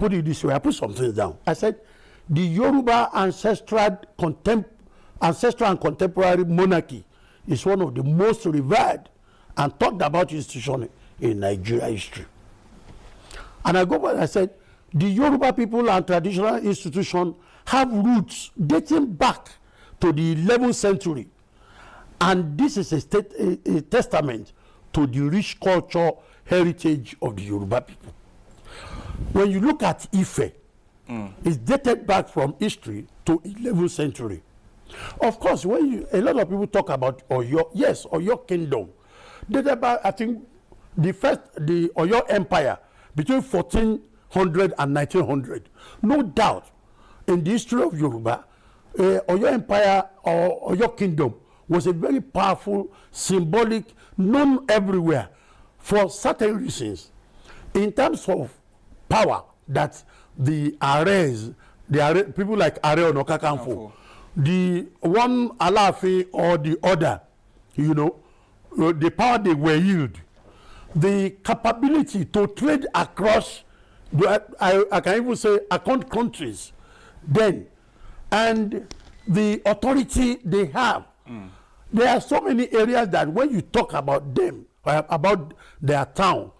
put it this way. I put some things down. I said, the Yoruba ancestral and contemporary monarchy is one of the most revered and talked about institutions in Nigeria history. And I go back and I said, the Yoruba people and traditional institutions have roots dating back to the 11th century. And this is a testament to the rich culture heritage of the Yoruba people. When you look at Ife, it's dated back from history to 11th century. Of course, when a lot of people talk about Oyo, yes, Oyo Kingdom, dated back, I think, the Oyo Empire between 1400 and 1900. No doubt, in the history of Yoruba, Oyo Empire or Oyo Kingdom was a very powerful, symbolic, known everywhere for certain reasons. In terms of power, that the Ares, people like Are Ono Kakanfo, the one Alaafin or the other, you know, the power they were yield, the capability to trade across, I can even say across countries then, and the authority they have. There are so many areas that when you talk about them, about their town,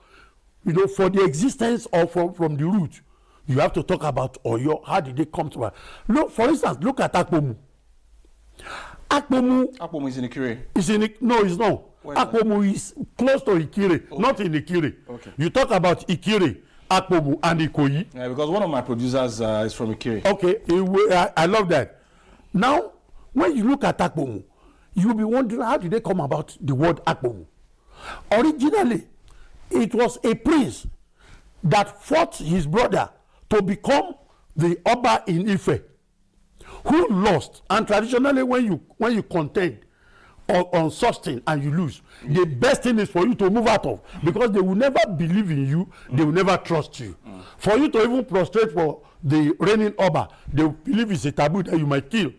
you know, for the existence or from the root, you have to talk about Oyo. How did they come to it? Look, for instance, look at Akpomu. Akpomu is in Ikire. No, it's not. Akpomu is close to Ikire, okay. Not in Ikire. Okay. You talk about Ikire, Akpomu, and Ikoyi. Yeah, because one of my producers is from Ikire. Okay, I love that. Now, when you look at Akpomu, you'll be wondering, how did they come about the word Akpomu? Originally, it was a prince that fought his brother to become the Oba in Ife, who lost. And traditionally, when you contend on such thing and you lose, the best thing is for you to move out of, because they will never believe in you, they will never trust you. For you to even prostrate for the reigning Oba, they will believe it's a taboo that you might kill.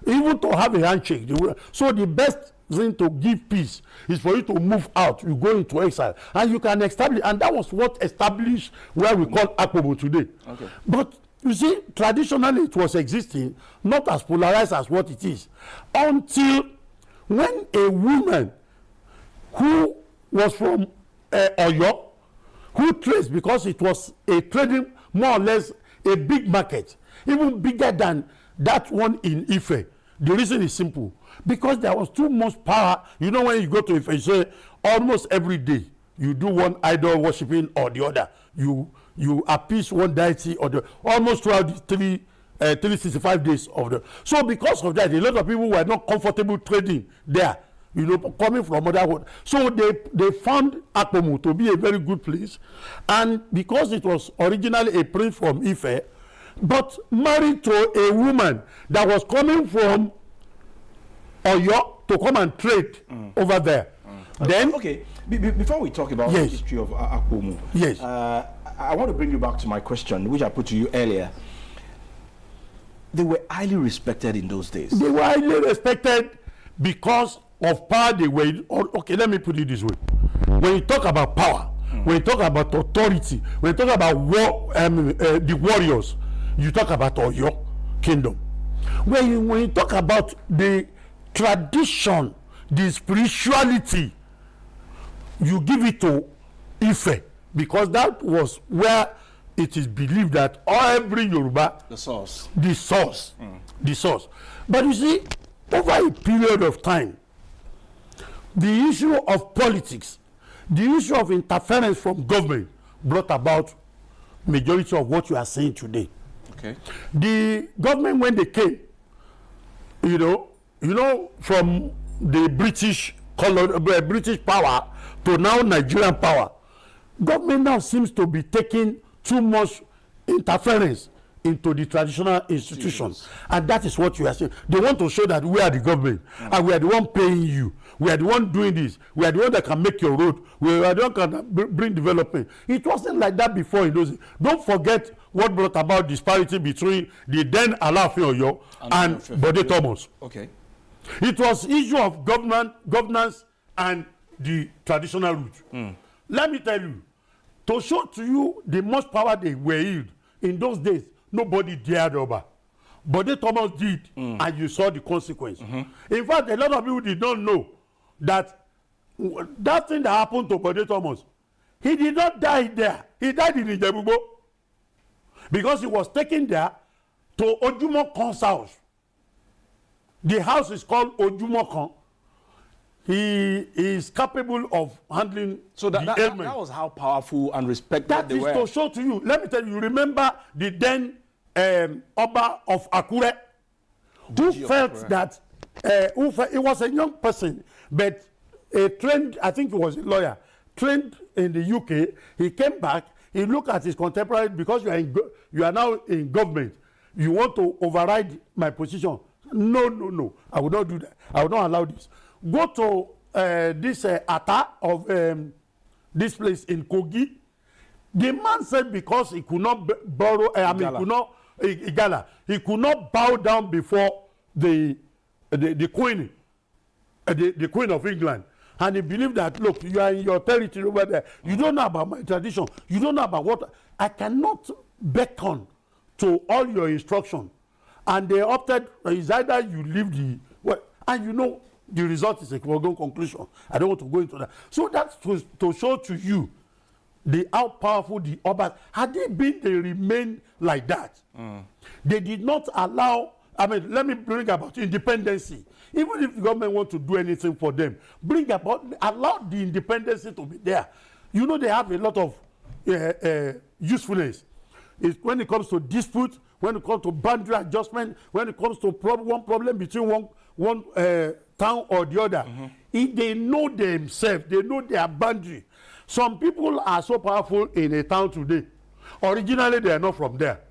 Even to have a handshake. So the best thing to give peace is for you to move out. You go into exile and you can establish, and that was what established where we call Akpomo today. Okay. But you see, traditionally it was existing, not as polarized as what it is, until when a woman who was from Oyo, who traced, because it was a trading, more or less a big market, even bigger than that one in Ife. The reason is simple, because there was too much power. You know, when you go to Ife, you say almost every day you do one idol worshiping or the other. You appease one deity or the almost throughout the 365 days of the. So because of that, a lot of people were not comfortable trading there, you know, coming from other world. So they found Akpomu to be a very good place, and because it was originally a prince from Ife, but married to a woman that was coming from Oyo to come and trade over there. Then, okay, before we talk about the history of Akpomu, yes, I want to bring you back to my question, which I put to you earlier. They were highly respected in those days. They were highly respected because of power they were. Okay, let me put it this way. When you talk about power, when you talk about authority, when you talk about war, the warriors, you talk about Oyo Kingdom. When you talk about the tradition, the spirituality, you give it to Ife, because that was where it is believed that every Yoruba, the source. But you see, over a period of time, the issue of politics, the issue of interference from government brought about majority of what you are saying today. Okay. The government, when they came, you know, from the British power to now Nigerian power, government now seems to be taking too much interference into the traditional institutions. And that is what you are saying. They want to show that we are the government, and we are the one paying you. We are the one doing this. We are the one that can make your road. We are the one that can bring development. It wasn't like that before in those days. Don't forget what brought about disparity between the then Alaafin Oyo and Bode Thomas. Okay. It was issue of governance and the traditional route. Let me tell you, to show to you the most power they were in, in those days, nobody dared Oba. Bode Thomas did, and you saw the consequence. In fact, a lot of people did not know that that thing that happened to Bode Thomas, he did not die there. He died in Ijebubo because he was taken there to Ojumokon's house. The house is called Ojumokon. He is capable of handling that was how powerful and respected they were. That is to show to you. Let me tell you, remember the then Oba of Akure, who felt that he was a young person, but a trained, I think he was a lawyer, trained in the UK. He came back, he looked at his contemporary, because you are now in government, you want to override my position. No, I will not do that. I will not allow this. Go to this Ata of this place in Kogi. The man said because he could not borrow, Igala, he could not bow down before the queen, the queen of England, and he believed that, look, you are in your territory over there. You don't know about my tradition. You don't know about what I cannot beckon to all your instruction. And they opted, is either you leave and you know the result is a foregone conclusion. I don't want to go into that. So that's to show to you how powerful the Obas. Had they remained like that. They did not allow, let me bring about independency. Even if the government want to do anything for them, allow the independency to be there. You know, they have a lot of usefulness. When it comes to dispute, when it comes to boundary adjustment, when it comes to one problem between one town or the other, if they know themselves, they know their boundary. Some people are so powerful in a town today. Originally, they are not from there.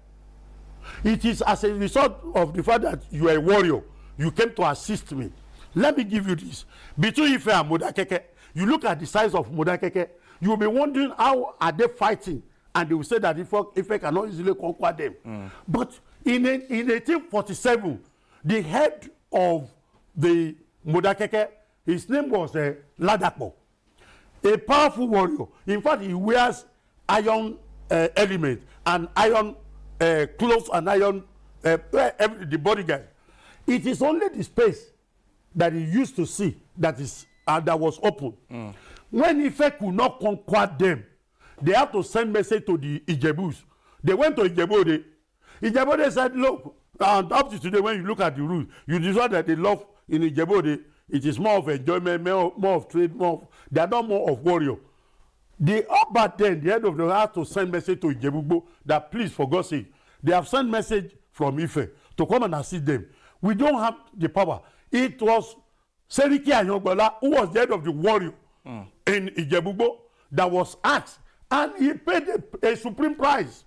It is as a result of the fact that you are a warrior. You came to assist me. Let me give you this. Between Ife and Modakeke, you look at the size of Modakeke, you will be wondering how are they fighting, and they will say that Ife cannot easily conquer them. But in 1847, the head of the Modakeke, his name was Ladapo, a powerful warrior. In fact, he wears iron element and iron clothes and iron the bodyguard. It is only the space that he used to see that was open. When Ife could not conquer them, they had to send message to the Ijebus. They went to Ijebode. Ijebode said, look, and up to today, when you look at the rules, you decide that they love in Ijebode, it is more of enjoyment, more of trade, they are not more of warrior. The Oba then, the head of the house, to send message to Ijebubo that please, for God's sake, they have sent message from Ife to come and assist them. We don't have the power. It was Seriki Ayongbola, who was the head of the warrior in Ijebubo, that was asked, and he paid a supreme price.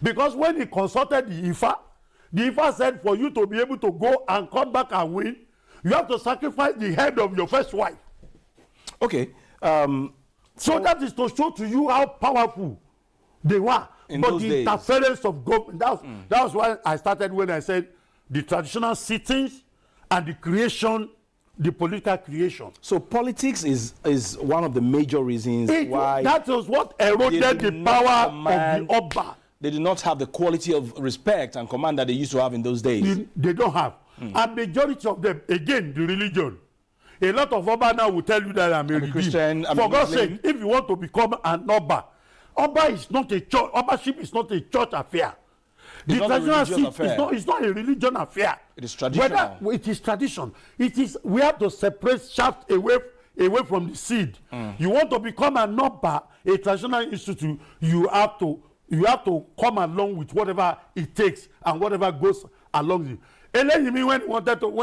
Because when he consulted the Ifa said, for you to be able to go and come back and win, you have to sacrifice the head of your first wife. Okay. So that is to show to you how powerful they were. But the interference of government, that was why I started when I said the traditional sittings and the creation, the political creation. So politics is one of the major reasons why... That was what eroded the power of the Oba. They did not have the quality of respect and command that they used to have in those days. They don't have. And majority of them, again, the religion. A lot of Oba now will tell you that I'm a Christian. For God's sake, if you want to become an Oba, Oba is not a church. Obaship is not a church affair. It's not a religious affair. It's not a religion affair. It is traditional. It is tradition. We have to separate shaft away from the seed. You want to become an Oba, a traditional institute, you have to come along with whatever it takes and whatever goes along with it. Eleni, when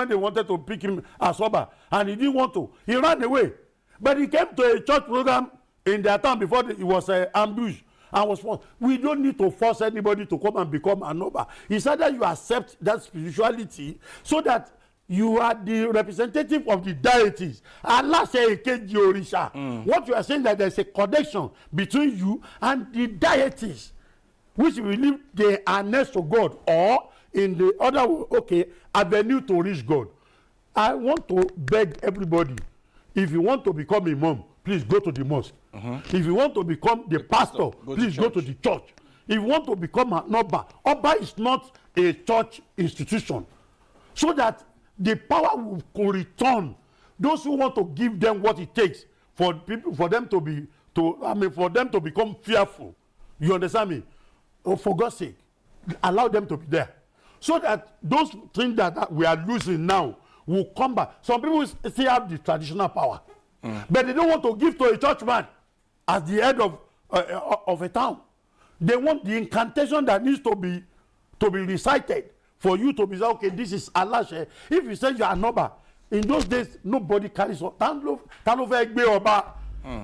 they wanted to pick him as Oba, and he didn't want to, he ran away. But he came to a church program in their town before it was ambushed and was forced. We don't need to force anybody to come and become an Oba. It's either you accept that spirituality so that you are the representative of the deities. Allah say Orisha. What you are saying that there's a connection between you and the deities, which we believe they are next to God, or in the other avenue to reach God. I want to beg everybody, if you want to become a imam, please go to the mosque. If you want to become the pastor, please go to the church. if you want to become an Oba is not a church institution. So that the power will return. Those who want to give them what it takes for people, for them to become fearful. You understand me? Oh, for God's sake, allow them to be there. So that those things that we are losing now will come back. Some people still have the traditional power, but they don't want to give to a churchman as the head of a town. They want the incantation that needs to be recited for you to be, okay, this is Allah. If you say you are Noba, in those days nobody carries on.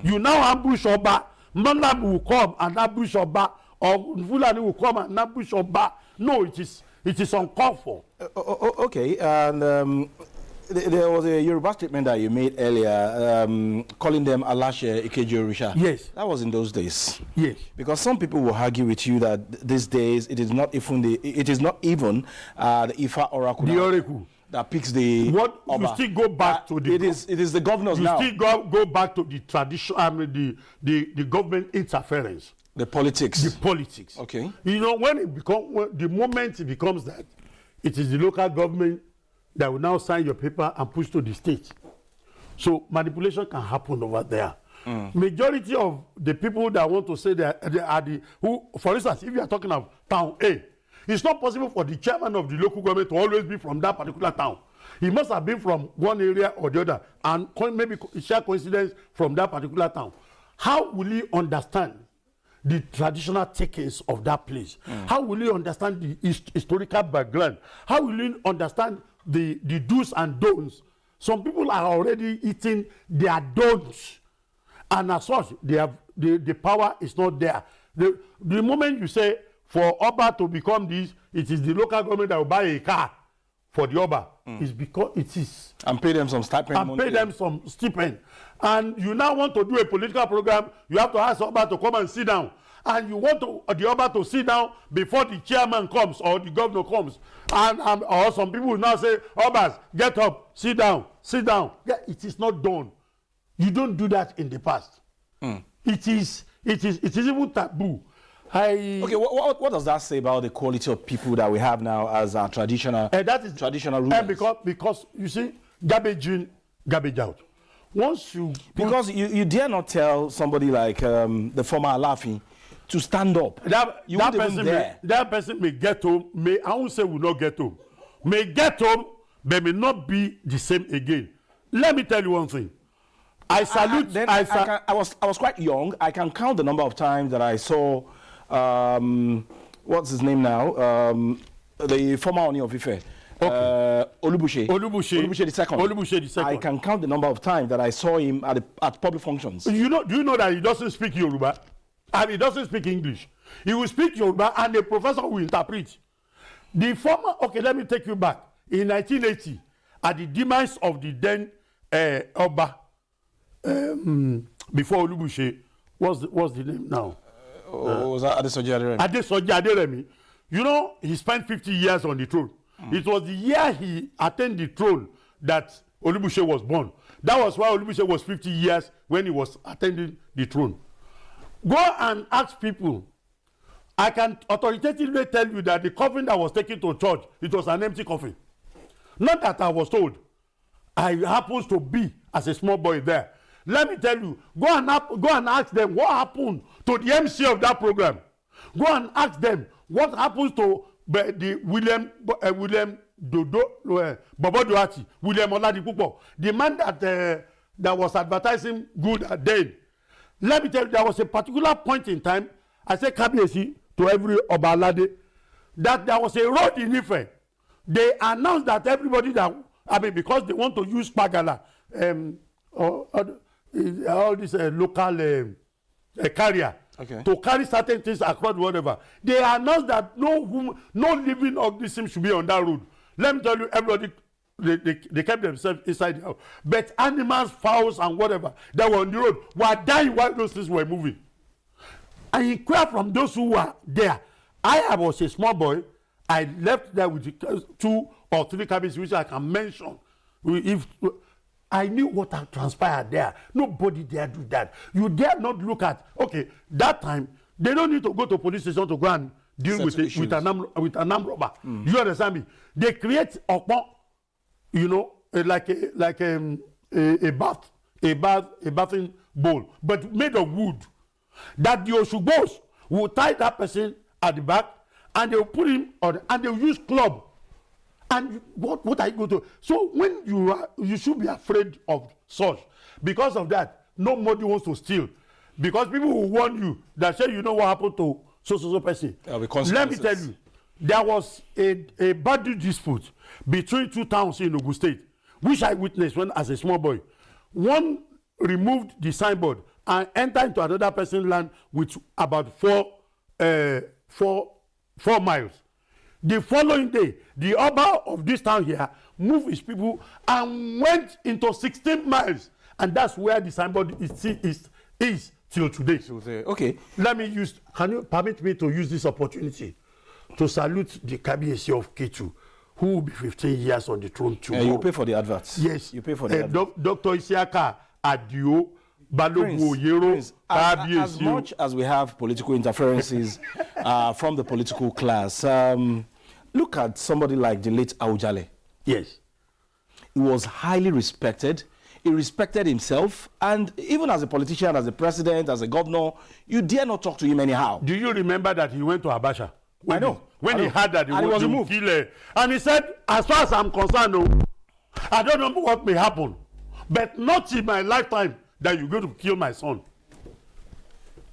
You now ambush Oba. Manlam will come and ambush Oba, or Fulani will come and ambush Oba. No, it is uncalled for. Okay, and there was a Yoruba statement that you made earlier, calling them Alashe Ikeji Orisha. Yes. That was in those days. Yes. Because some people will argue with you that these days it is not even the Ifa oracle. The oracle that picks the what Oba. You still go back to the. It is the governors you now. You still go back to the tradition. I mean the government interference. The politics. The politics. Okay. You know the moment it becomes that, it is the local government that will now sign your paper and push to the state. So manipulation can happen over there. Majority of the people that want to say that they are who, for instance, if you are talking of town A, it's not possible for the chairman of the local government to always be from that particular town. He must have been from one area or the other, and maybe share coincidence from that particular town. How will he understand the traditional takings of that place? How will he understand the historical background? How will he understand the do's and don'ts? Some people are already eating their don'ts, and as such, the power is not there. The moment you say for Oba to become this, it is the local government that will buy a car for the Oba. It's because it is. And pay them some stipend. And pay them some stipend. And you now want to do a political program, you have to ask Oba to come and sit down. And you want the Oba to sit down before the chairman comes or the governor comes. Or some people will now say, Obas, get up, sit down, sit down. Yeah, it is not done. You don't do that in the past. It is even taboo. Okay, what does that say about the quality of people that we have now as our traditional rulers? Because you see, garbage in, garbage out. Once you because you dare not tell somebody like the former Alafi to stand up. That person may get home. I won't say will not get home. May get home, but may not be the same again. Let me tell you one thing. I salute. I was quite young. I can count the number of times that I saw. What's his name now? The former Oni of Ife. Okay. Olubushe the second. I can count the number of times that I saw him at public functions. Do you know that he doesn't speak Yoruba? And he doesn't speak English. He will speak Yoruba and the professor will interpret. The former, okay, let me take you back. In 1980, at the demise of the then Oba, before Olubushe, what's the name now? Was that Adesoji Aderemi? Adesoji Aderemi. You know, he spent 50 years on the throne. It was the year he attained the throne that Olubushe was born. That was why Olubushe was 50 years when he was attending the throne. Go and ask people. I can authoritatively tell you that the coffin that was taken to church, it was an empty coffin. Not that I was told. I happens to be as a small boy there. Let me tell you, go and ask them what happened to the MC of that program. Go and ask them what happens to the William Bobo Duati, William Oladipupo, the man that was advertising good at then. Let me tell you, there was a particular point in time, I said Kabiyesi to every Obalade, that there was a road in Ife. They announced that everybody because they want to use Pagala, all this local carrier, okay, to carry certain things across whatever. They announced that no living organism should be on that road. Let me tell you, everybody, they kept themselves inside the house. But animals, fowls, and whatever that were on the road were dying while those things were moving. I inquired from those who were there. I was a small boy. I left there with 2 or 3 cabins, which I can mention. If I knew what had transpired there, nobody dare do that. You dare not look at, okay, that time, They don't need to go to police station to go and deal with an armed robber. You understand me? They create you know, like a bathing bowl, but made of wood. That the Oshubos will tie that person at the back, and they will put him on, and they will use club. And what are you going to? So when you should be afraid of such. Because of that, nobody wants to steal. Because people will warn you that say, you know what happened to so person. Let me tell you, there was a boundary dispute between two towns in Ogun State, which I witnessed when as a small boy. One removed the signboard and entered into another person's land with about 4 miles. The following day, the Oba of this town here moved his people and went into 16 miles. And that's where the signboard is till today. Okay. Can you permit me to use this opportunity to salute the Kabiyesi of Ketu, who will be 15 years on the throne tomorrow. You pay for the adverts. Yes. You pay for the adverts. Dr. Isiaka Adio, Balogun Oyero, Kabiyesi. As much as we have political interferences from the political class, look at somebody like the late Awujale. Yes. He was highly respected. He respected himself, and even as a politician, as a president, as a governor, you dare not talk to him anyhow. Do you remember that he went to Abacha? I know. He heard that he was removed. And he said, as far as I'm concerned, I don't know what may happen, but not in my lifetime that you're going to kill my son.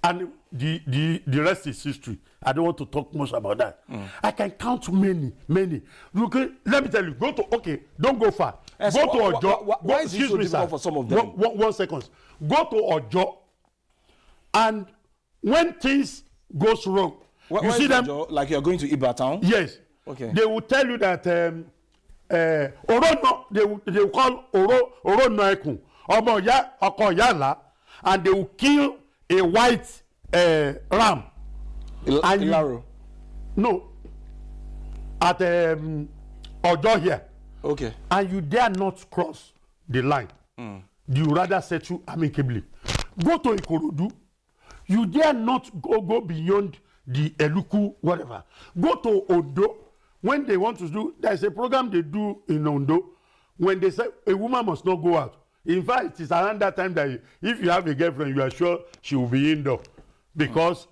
And the rest is history. I don't want to talk much about that. I can count many. Look, let me tell you, don't go far. Go to Ojo. Why is it so difficult for some of them? 1 second. Go to Ojo, and when things goes wrong, you see them Ojo, like you're going to Iba town? Yes. Okay. They will tell you that Orono, they will call Orono Ekun, Omo ya Oko Yala, and they will kill a white ram. Ilaro. No. At Ojo here. Okay. And you dare not cross the line. You rather settle amicably. Go to Ikorodu. You dare not go beyond the Eluku, whatever. Go to Ondo. When they want to do, there's a program they do in Ondo. When they say a woman must not go out. In fact, it's around that time that if you have a girlfriend, you are sure she will be indoor. Because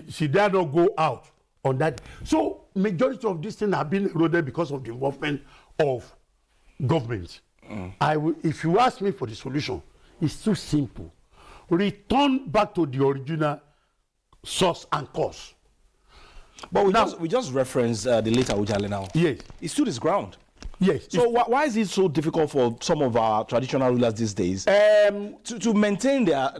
she dare not go out on that. So majority of these things have been eroded because of the involvement of government. If you ask me for the solution, it's too simple. Return back to the original source and cause. But we just referenced the late Awujale now. Yes. He stood his ground. Yes. So why is it so difficult for some of our traditional rulers these days to maintain their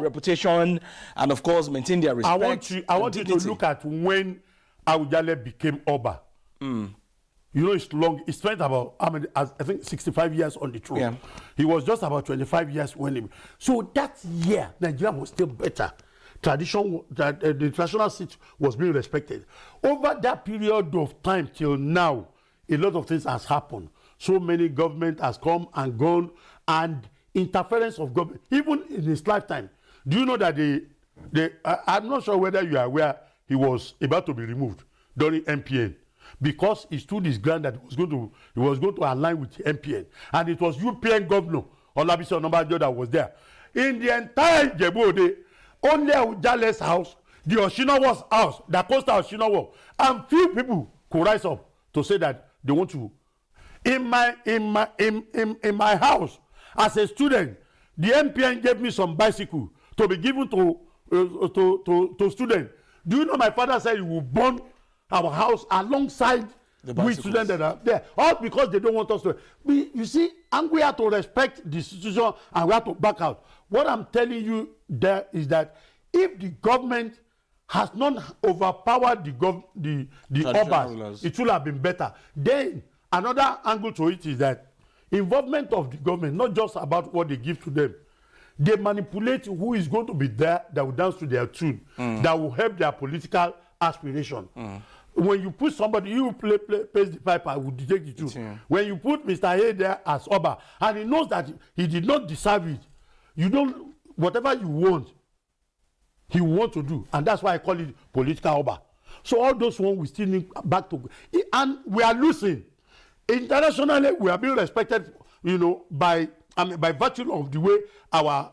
reputation and, of course, maintain their respect? I want you to look at when Awujale became Oba. You know, it's long. He spent about, I think, 65 years on the throne. Yeah. He was just about 25 years when he... So that year, Nigeria was still better. The traditional seat was being respected. Over that period of time till now, a lot of things has happened. So many government has come and gone, and interference of government, even in his lifetime. Do you know that I'm not sure whether you are aware he was about to be removed during MPN. Because he stood his ground that he was going to align with MPN, and it was UPN governor Olabisi Onabanjo that was there. In the entire Ijebu-Ode, only Awujale's house, the Oshinowo's house, the Costa Oshinowo, and few people could rise up to say that they want to. In my house, as a student, the MPN gave me some bicycle to be given to students. Do you know my father said he will burn our house alongside with students that are there, all because they don't want us to. You see, and we have to respect the institution and we have to back out. What I'm telling you there is that if the government has not overpowered the Obas, it would have been better. Then another angle to it is that involvement of the government, not just about what they give to them, they manipulate who is going to be there that will dance to their tune, that will help their political aspiration. When you put somebody, you plays the pipe, I will detect the truth. When you put Mr. A there as Oba, and he knows that he did not deserve it, you don't, whatever you want, he want to do, and that's why I call it political Oba. So all those ones we still need back to, and we are losing. Internationally, we are being respected, by virtue of the way our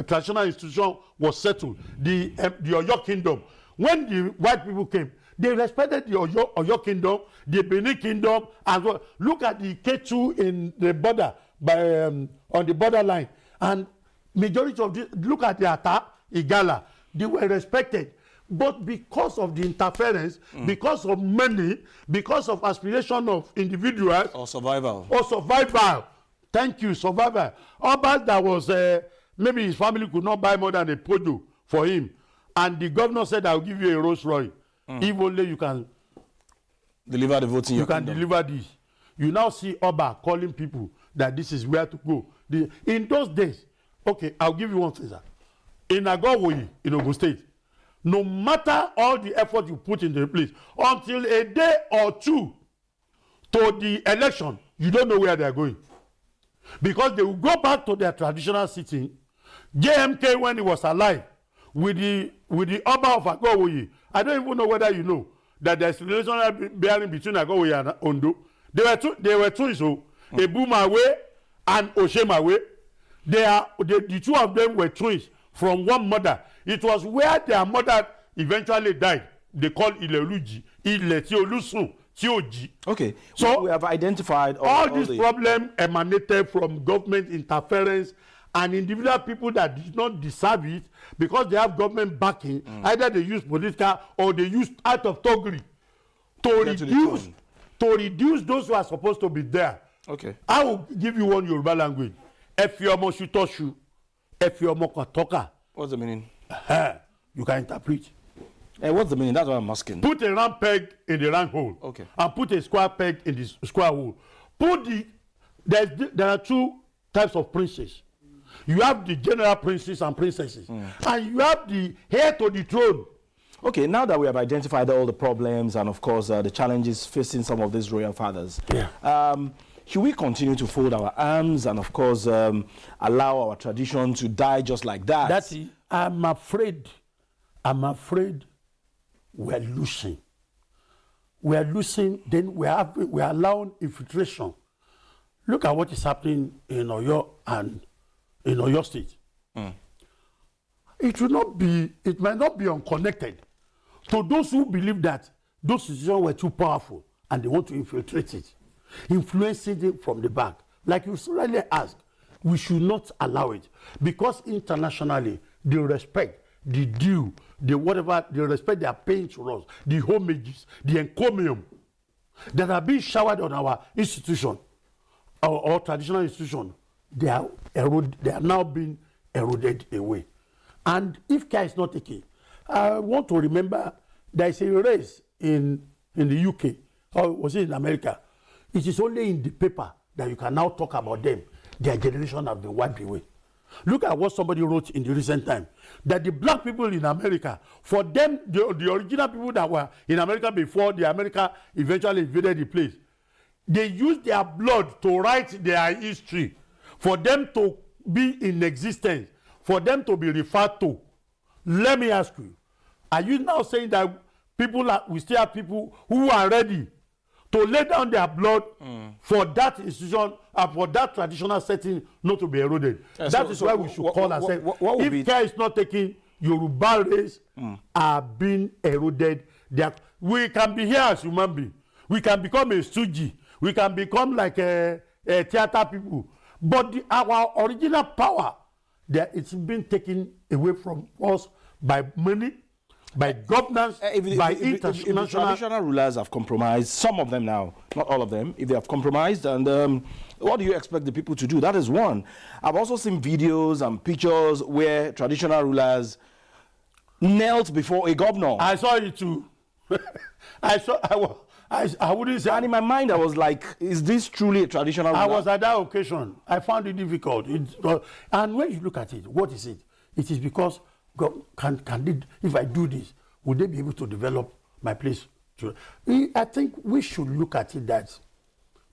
traditional institution was settled. The Oyo Kingdom, when the white people came, they respected the Oyo Kingdom, the Benin Kingdom, as well. Look at the K2 in the border, on the borderline, and majority of look at the Ata, Igala, they were respected. But because of the interference, because of money, because of aspiration of individuals, or survival. Thank you, survival. Oba that was maybe his family could not buy more than a pojo for him, and the governor said, "I'll give you a Rolls Royce if only you can deliver the vote in your kingdom." Deliver this. You now see Oba calling people that this is where to go. In those days, okay, I'll give you one thing, sir. In Agowoyi, in Ogun State, no matter all the effort you put into the place, until a day or two to the election, you don't know where they are going. Because they will go back to their traditional sitting. JMK, when he was alive, with the Oba of Agowoyi, I don't even know whether you know that there's a relationship bearing between Agowoyi and Ondo. They were twins, so Ebumawe and Oshemawe. The two of them were twins from one mother. It was where their mother eventually died. They called Ileoluji, Ile ti Olusun, ti Oji. Okay, so we have identified all this problem emanated from government interference and individual people that did not deserve it because they have government backing. Either they use political or they use out of thuggery to reduce those who are supposed to be there. Okay, I will give you one Yoruba language. Efiomo shutoshu, efiomo kwatoka. What's the meaning? You can interpret. What's the meaning? That's what I'm asking. Put a round peg in the round hole. Okay. And put a square peg in the square hole. There are two types of princes. You have the general princes and princesses. And you have the heir to the throne. Okay, now that we have identified all the problems and of course the challenges facing some of these royal fathers, should we continue to fold our arms and of course allow our tradition to die just like that? That's it. I'm afraid we're losing. We're losing, then we're allowing infiltration. Look at what is happening in Oyo and in Oyo State. It might not be unconnected to those who believe that those decisions were too powerful and they want to infiltrate it, influencing it from the back. Like you rightly asked, we should not allow it because internationally the respect, the due, the respect they are paying to us, the homages, the encomium that are being showered on our institution, our traditional institution, they are now being eroded away. And if care is not taken, I want to remember there is a race in the UK, or was it in America? It is only in the paper that you can now talk about them. Their generation have been wiped away. Look at what somebody wrote in the recent time, that the black people in America, for them, the original people that were in America before the America eventually invaded the place, they used their blood to write their history, for them to be in existence, for them to be referred to. Let me ask you, are you now saying that we still have people who are ready to lay down their blood for that institution and for that traditional setting not to be eroded? That is why we should call ourselves. If care is not taken, Yoruba race are being eroded. We can be here as human beings. We can become a stooge. We can become like a theater people. But our original power, it's been taken away from us by money, by governance, by international. If the traditional rulers have compromised, some of them now, not all of them, if they have compromised, and what do you expect the people to do? That is one. I've also seen videos and pictures where traditional rulers knelt before a governor. I saw it too. I wouldn't say. And in my mind, I was like, is this truly a traditional ruler? I was at that occasion. I found it difficult. And when you look at it, what is it? It is because God, if I do this, would they be able to develop my place? I think we should look at it that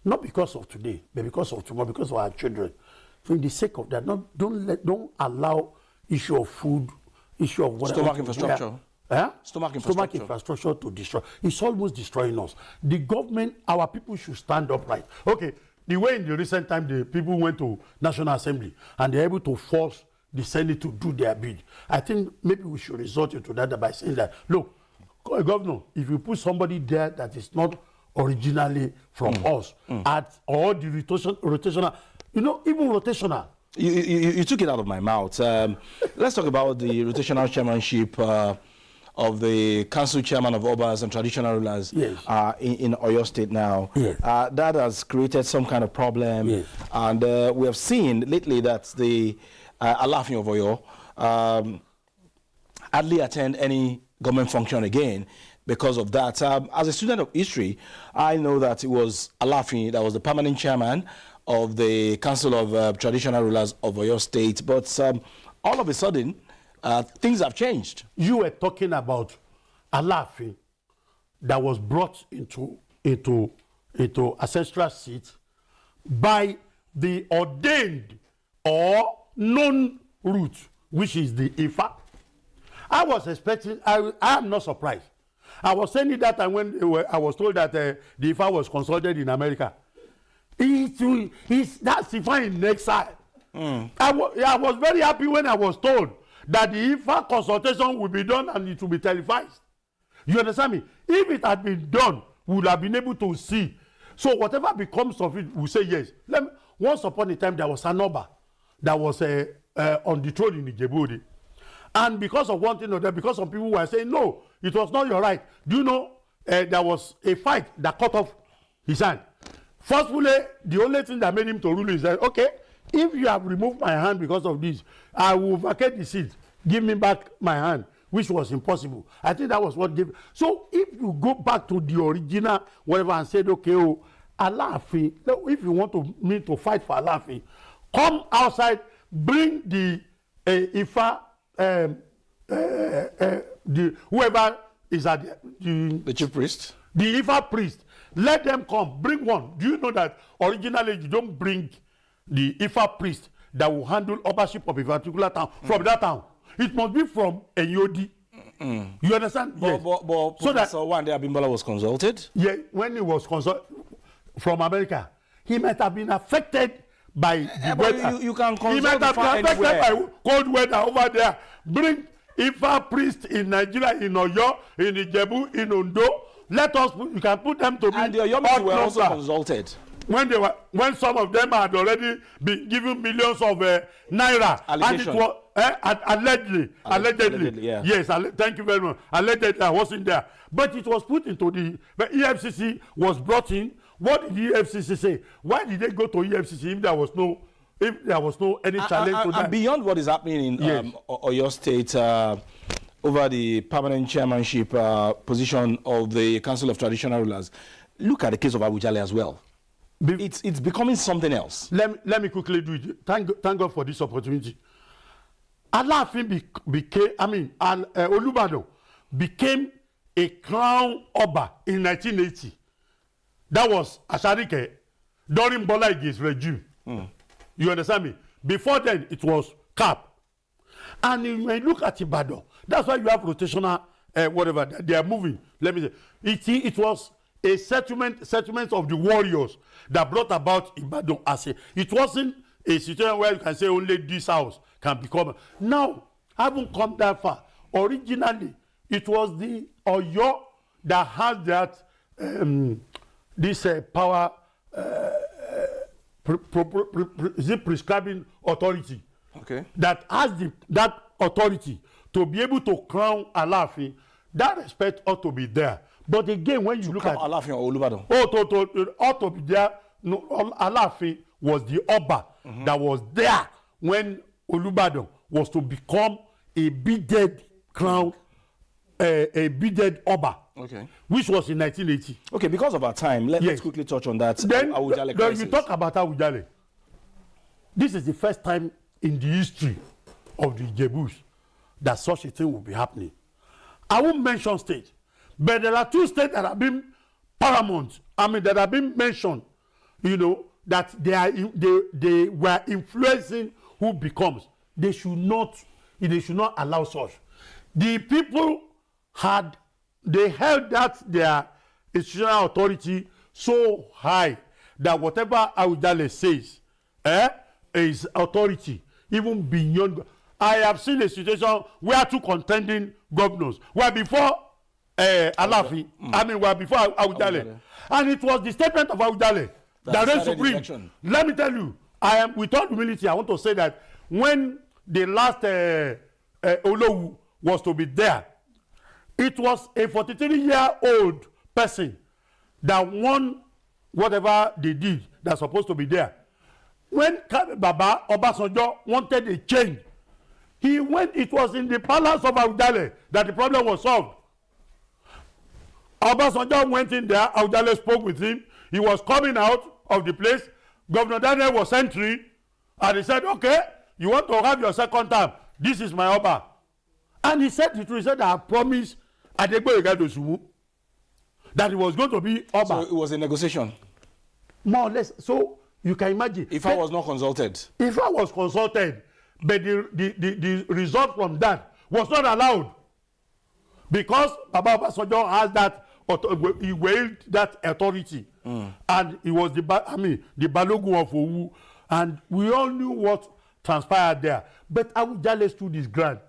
not because of today, but because of tomorrow, because of our children. For the sake of that, don't allow issue of food issue of what Stomach infrastructure. Stomach infrastructure to destroy. It's almost destroying us. The government, our people should stand up right. Okay, the way in the recent time the people went to National Assembly and they're able to force the Senate to do their bid. I think maybe we should resort into that by saying that, look, Governor, if you put somebody there that is not originally from us, at or the rotational, even rotational. You took it out of my mouth. Let's talk about the rotational chairmanship of the council chairman of Obas and traditional rulers in Oyo State now. Yes. That has created some kind of problem. Yes. And we have seen lately that the Alafin of Oyo hardly attend any government function again because of that. As a student of history, I know that it was Alafin that was the permanent chairman of the Council of Traditional Rulers of Oyo State. But all of a sudden, things have changed. You were talking about Alafin that was brought into ancestral seat by the ordained or known root, which is the Ifa. I was expecting, I am not surprised. I was saying it that time when I was told that the Ifa was consulted in America. That's Ifa in exile. I was very happy when I was told that the Ifa consultation will be done and it will be televised. You understand me? If it had been done, we would have been able to see. So whatever becomes of it, we say yes. Once upon a time, there was an Oba that was on the throne in Ijebu. And because of one thing or that, because some people were saying, no, it was not your right. Do you know there was a fight that cut off his hand? Forcefully, the only thing that made him to rule is that, okay, if you have removed my hand because of this, I will vacate the seat. Give me back my hand, which was impossible. I think that was what gave. So if you go back to the original, whatever, and said, okay, Alafin, if you want me to fight for Alafin, come outside, bring the Ifa, whoever is at the chief priest, the Ifa priest, let them come, bring one. Do you know that originally you don't bring the Ifa priest that will handle ownership of a particular town from that town? It must be from Enyodi. You understand? But so that one day Abimbola was consulted. Yeah, when he was consulted from America, he might have been affected by the weather. You can consult. He might have been affected by cold weather over there. Bring Ifa priest in Nigeria, in Oyo, in Ijebu, in Ondo. Let us. You can put them to be. And the Oyo were also consulted. When some of them had already been given millions of naira, allegation. And it was allegedly, yeah. Yes, thank you very much. Allegedly, I wasn't there, but it was put into the EFCC was brought in. What did the EFCC say? Why did they go to EFCC if there was no any challenge to that? And beyond what is happening in Oyo State over the permanent chairmanship position of the Council of Traditional Rulers, look at the case of Awujale as well. It's becoming something else. Let me quickly do it. Thank God for this opportunity. Alafin Olubadan became a crown Oba in 1980. That was Asarike during Bola Ige's regime. You understand me? Before then, it was Cap. And when you look at Ibadan, that's why you have rotational whatever they are moving. Let me say, it was a settlement of the warriors that brought about Ibadan as it wasn't a situation where you can say only this house can become. Now, haven't come that far. Originally, it was the Oyo that had that this power prescribing authority. Okay. That has that authority to be able to crown Alafin. That respect ought to be there. But again, when you look at Alafin or Olubadan, ought to be there. No, Alafin was the Oba that was there when Olubadan was to become a beaded crown, a beaded Oba. Okay. Which was in 1980. Okay, because of our time, let's quickly touch on that. Then crisis. You talk about Awujale. This is the first time in the history of the Ijebus that such a thing will be happening. I won't mention states, but there are two states that have been paramount. That have been mentioned. That they were influencing who becomes. They should not allow such. the people they held that their institutional authority so high that whatever Awujale says is authority, even beyond. I have seen a situation where two contending governors were before Alafi, were before Awujale. And it was the statement of Awujale that reigns supreme. Let me tell you, with all humility, I want to say that when the last Olowu was to be there, it was a 43-year-old person that won whatever they did that's supposed to be there. When Baba Obasanjo wanted a change, he went, it was in the palace of Awujale that the problem was solved. Obasanjo went in there, Awujale spoke with him, he was coming out of the place, Governor Daniel was entering, and he said, okay, you want to have your second term, this is my Oba. And he said the truth, he said, I promised Adegboyega Dosunmu that he was going to be Oba. So it was a negotiation? More or less. So you can imagine. If I was not consulted? If I was consulted, but the result from that was not allowed. Because Baba Obasanjo has that, he waived that authority. And he was the Balogun of Owu. And we all knew what transpired there. But Awujale stood his ground.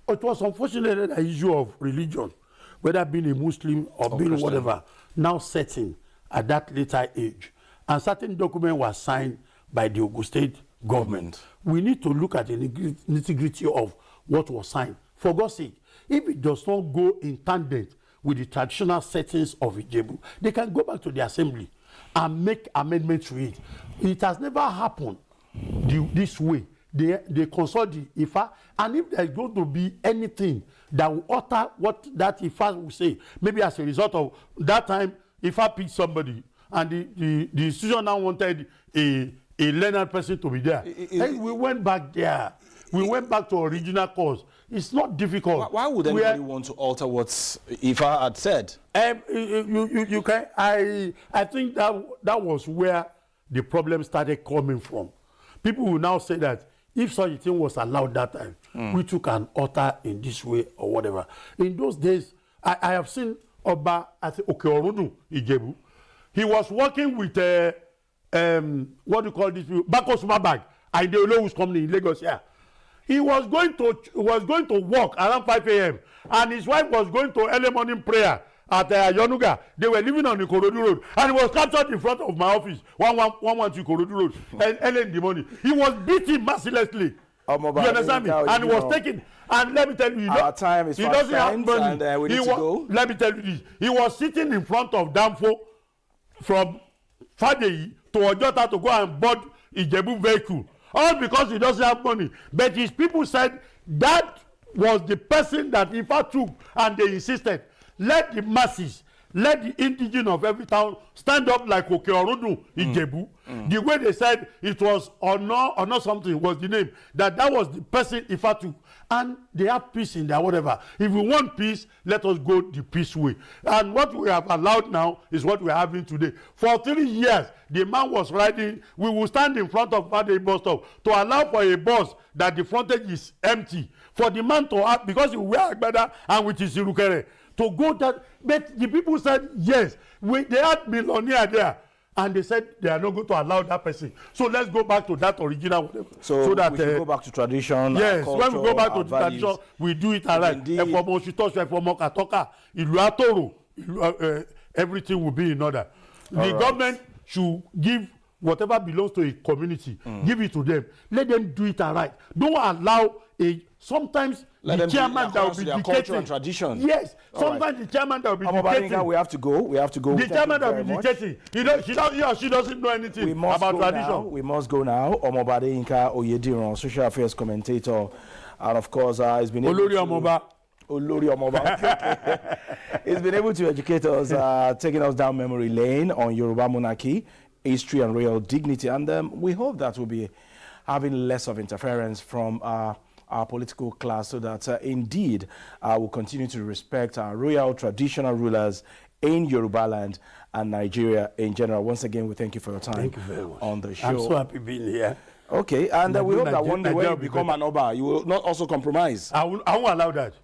It was unfortunate that the issue of religion, whether being a Muslim or being Christian, whatever, now setting at that later age. And certain document was signed by the Ogun State government. We need to look at the nitty-gritty of what was signed. For God's sake, if it does not go in tandem with the traditional settings of Ijebu, they can go back to the assembly and make amendments to it. It has never happened this way. They consult the Ifa, and if there is going to be anything that will alter what that Ifa will say, maybe as a result of that time, Ifa picked somebody, and the institution now wanted a learned person to be there. And we went back there. We went back to original cause. It's not difficult. Why would anybody want to alter what Ifa had said? You can. I think that was where the problem started coming from. People will now say that if such a thing was allowed that time, we took an alter in this way or whatever. In those days, I have seen Oba at Okeorunu Ijebu. He was working with what do you call this? Bako Sumabag, Ideologus company in Lagos here. He was going to work around 5 a.m. and his wife was going to early morning prayer at Yonuga. They were living on the Ikorodu Road, and he was captured in front of my office, 112 Ikorodu Road, early in the morning. He was beaten mercilessly. You understand me? And he was taken. And let me tell you, our time is fast spent, and we need to go. Let me tell you this: he was sitting in front of Danfo from Fadeyi to Ojota to go and board Ijebu vehicle, all because he doesn't have money. But his people said that was the person that Ifa took, and they insisted, let the masses, let the indigenous of every town stand up like Okeorunu Ijebu. The way they said it was or something was the name, that was the person Ifa took. And they have peace in there, whatever. If we want peace, let us go the peace way. And what we have allowed now is what we are having today. For 3 years, the man was riding. We will stand in front of Fadeyi bus stop to allow for a bus that the frontage is empty. For the man to have, because he wear agbada and with his irukere, to go that. But the people said yes. They had millionaire there. And they said they are not going to allow that person. So let's go back to that original whatever. So that we should go back to tradition. Yes, culture, when we go back to the tradition, we do it right. Everything will be in order. The government should give whatever belongs to a community, give it to them. Let them do it right. Don't allow sometimes the chairman that will be dictating. Culture and tradition. Yes, sometimes the chairman that will be dictating. We have to go. The chairman that will be dictating. She doesn't know anything about tradition. We must go now. Omobade Inka Oyediran, social affairs commentator, and of course, he's been able Olori Omoba. He's been able to educate us, taking us down memory lane on Yoruba Monarchy, history and royal dignity, and we hope that we'll be having less of interference from our political class, so that indeed we'll continue to respect our royal traditional rulers in Yoruba land and Nigeria in general. Once again, we thank you for your time. Thank you very much on the show. I'm so happy being here. Okay, and we hope that one day when you become an Oba, you will not also compromise. I won't allow that.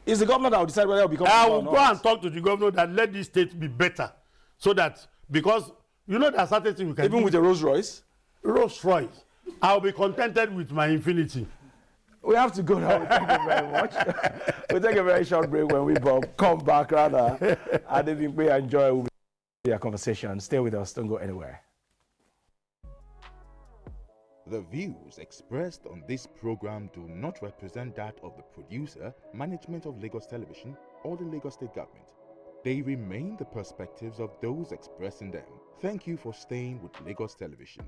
It's the governor that will decide whether it will become. I will go and talk to the governor that let this state be better, so that, because you know there are certain things we can even do. with a Rolls Royce. Rolls Royce, I will be contented with my Infinity. We have to go now. Thank you very much. We'll take a very short break. When we come back, rather, I think we enjoy their conversation. Stay with us. Don't go anywhere. The views expressed on this program do not represent that of the producer, management of Lagos Television, or the Lagos State Government. They remain the perspectives of those expressing them. Thank you for staying with Lagos Television.